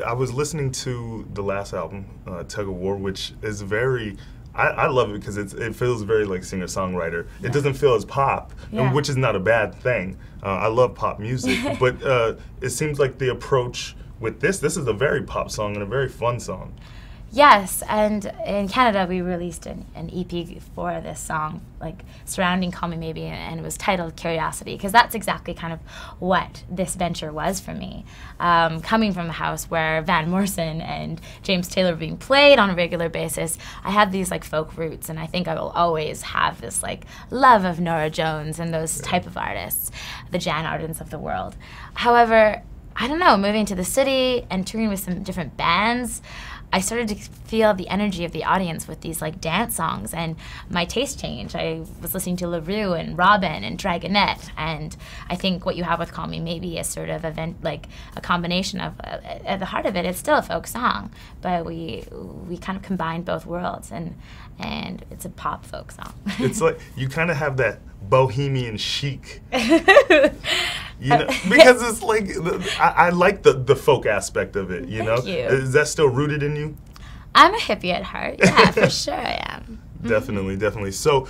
I was listening to the last album, Tug of War, which is very. I love it because it feels very like singer-songwriter. Yeah. It doesn't feel as pop, Yeah. which is not a bad thing. I love pop music, but it seems like the approach with this is a very pop song and a very fun song. Yes, and in Canada we released an EP for this song, like surrounding Call Me Maybe, and it was titled Curiosity, because that's exactly kind of what this venture was for me. Coming from a house where Van Morrison and James Taylor were being played on a regular basis, I had these like folk roots, and I think I will always have this like love of Norah Jones and those type of artists, the Jan Ardens of the world. However, I don't know, moving to the city and touring with some different bands, I started to feel the energy of the audience with these like dance songs, and my taste changed. I was listening to LaRue and Robin and Dragonette, and I think what you have with Call Me Maybe is sort of like a combination of, at the heart of it, it's still a folk song, but we kind of combined both worlds, and it's a pop folk song. It's like you kind of have that bohemian chic. You know, because it's like I like the folk aspect of it. You know, Thank you. Is that still rooted in you? I'm a hippie at heart. Yeah, for sure I am. Definitely, definitely. So,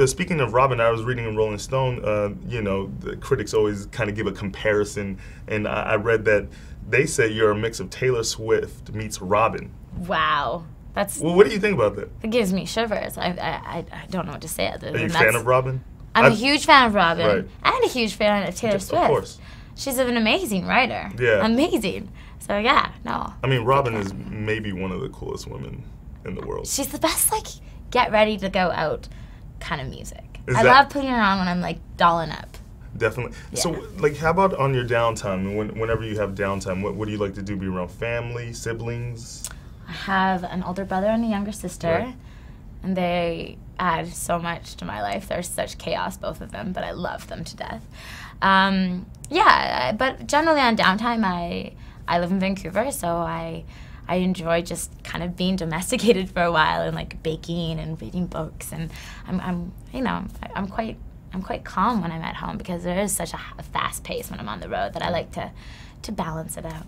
speaking of Robin, I was reading in Rolling Stone. You know, the critics always kind of give a comparison, and I read that they say you're a mix of Taylor Swift meets Robin. Wow. Well, what do you think about that? It gives me shivers. I don't know what to say other than Are you a that's, fan of Robin? I'm a huge fan of Robin, Right. and a huge fan of Taylor Swift. Of course. She's an amazing writer. Yeah. Amazing. So yeah, no. I mean, Robin is maybe one of the coolest women in the world. She's the best, like, get ready to go out kind of music. Is I that- love putting her on when I'm, like, dolling up. Definitely. Yeah. So, like, how about on your downtime? Whenever you have downtime, what do you like to do? Be around family, siblings? I have an older brother and a younger sister, Right. and they add so much to my life. They're such chaos, both of them, but I love them to death. Yeah, but generally on downtime, I live in Vancouver, so I enjoy just kind of being domesticated for a while and like baking and reading books, and I'm quite calm when I'm at home because there is such a fast pace when I'm on the road that I like to balance it out.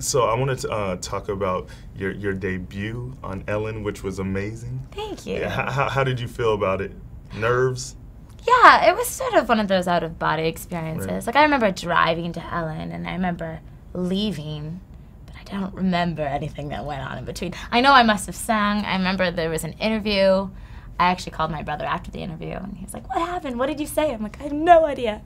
So I wanted to talk about your debut on Ellen, which was amazing. Thank you. Yeah, how did you feel about it? Nerves? Yeah, it was sort of one of those out-of-body experiences. Right. Like, I remember driving to Ellen, and I remember leaving, but I don't remember anything that went on in between. I know I must have sung. I remember there was an interview. I actually called my brother after the interview, and he was like, "What happened? What did you say?" I'm like, "I have no idea.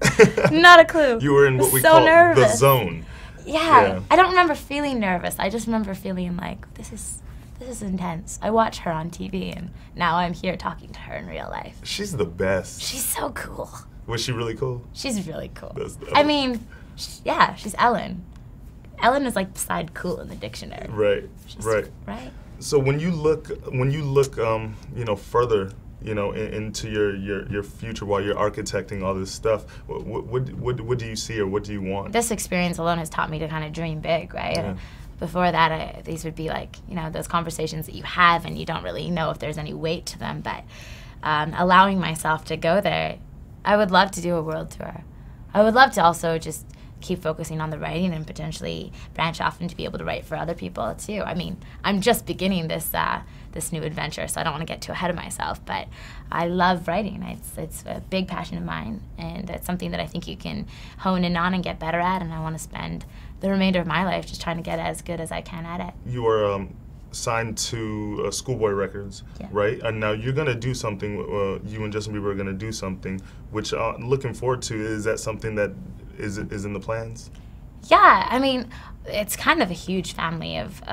Not a clue." You were in I was what we so call nervous. the zone. Yeah. I don't remember feeling nervous. I just remember feeling like, this is intense. I watch her on TV, and now I'm here talking to her in real life. She's the best. She's so cool. Was she really cool? She's really cool. That's I mean, she's Ellen. Ellen is like beside cool in the dictionary. Right. She's Right. Right. So when you look, further, into your future while you're architecting all this stuff, what do you see or what do you want? This experience alone has taught me to kind of dream big, right? Yeah. Before that, these would be like, those conversations that you have and you don't really know if there's any weight to them, but allowing myself to go there, I would love to do a world tour. I would love to also just keep focusing on the writing and potentially branch off and to be able to write for other people too. I mean, I'm just beginning this new adventure, so I don't want to get too ahead of myself, but I love writing. It's a big passion of mine, and it's something that I think you can hone in on and get better at, and I want to spend the remainder of my life just trying to get as good as I can at it. You are signed to Schoolboy Records, Yeah. right? And now you're going to do something, you and Justin Bieber are going to do something, which I'm looking forward to. Is that something that is in the plans? Yeah, I mean, it's kind of a huge family of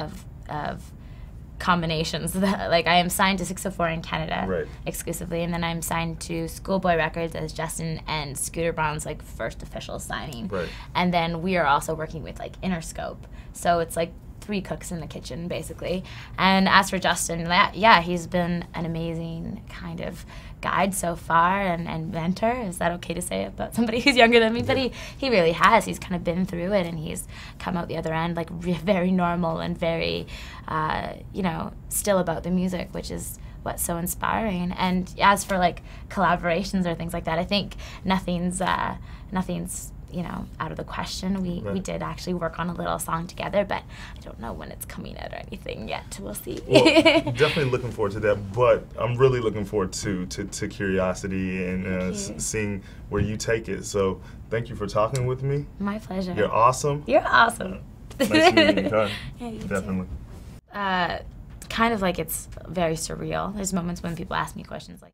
combinations. Like, I am signed to 604 in Canada, Right. exclusively, and then I'm signed to Schoolboy Records as Justin and Scooter Braun's like first official signing. Right. And then we are also working with like Interscope, so it's like 3 cooks in the kitchen basically. And as for Justin, yeah, he's been an amazing kind of guide so far and mentor. Is that okay to say about somebody who's younger than me? But he really has. He's kind of been through it, and he's come out the other end like very normal and very, still about the music, which is what's so inspiring. And as for like collaborations or things like that, I think nothing's you know, out of the question. We did actually work on a little song together, but I don't know when it's coming out or anything yet. We'll see. Well, definitely looking forward to that, but I'm really looking forward to Curiosity and seeing where you take it. So thank you for talking with me. My pleasure. You're awesome. You're awesome. Nice meeting you, Con. Yeah, you Definitely. Too. Kind of like it's very surreal. There's moments when people ask me questions like,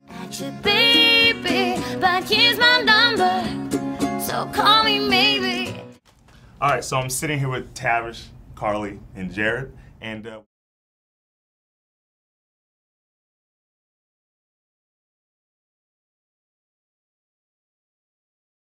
baby, but here's my number, so call me maybe. All right, so I'm sitting here with Tavish, Carly, and Jared, and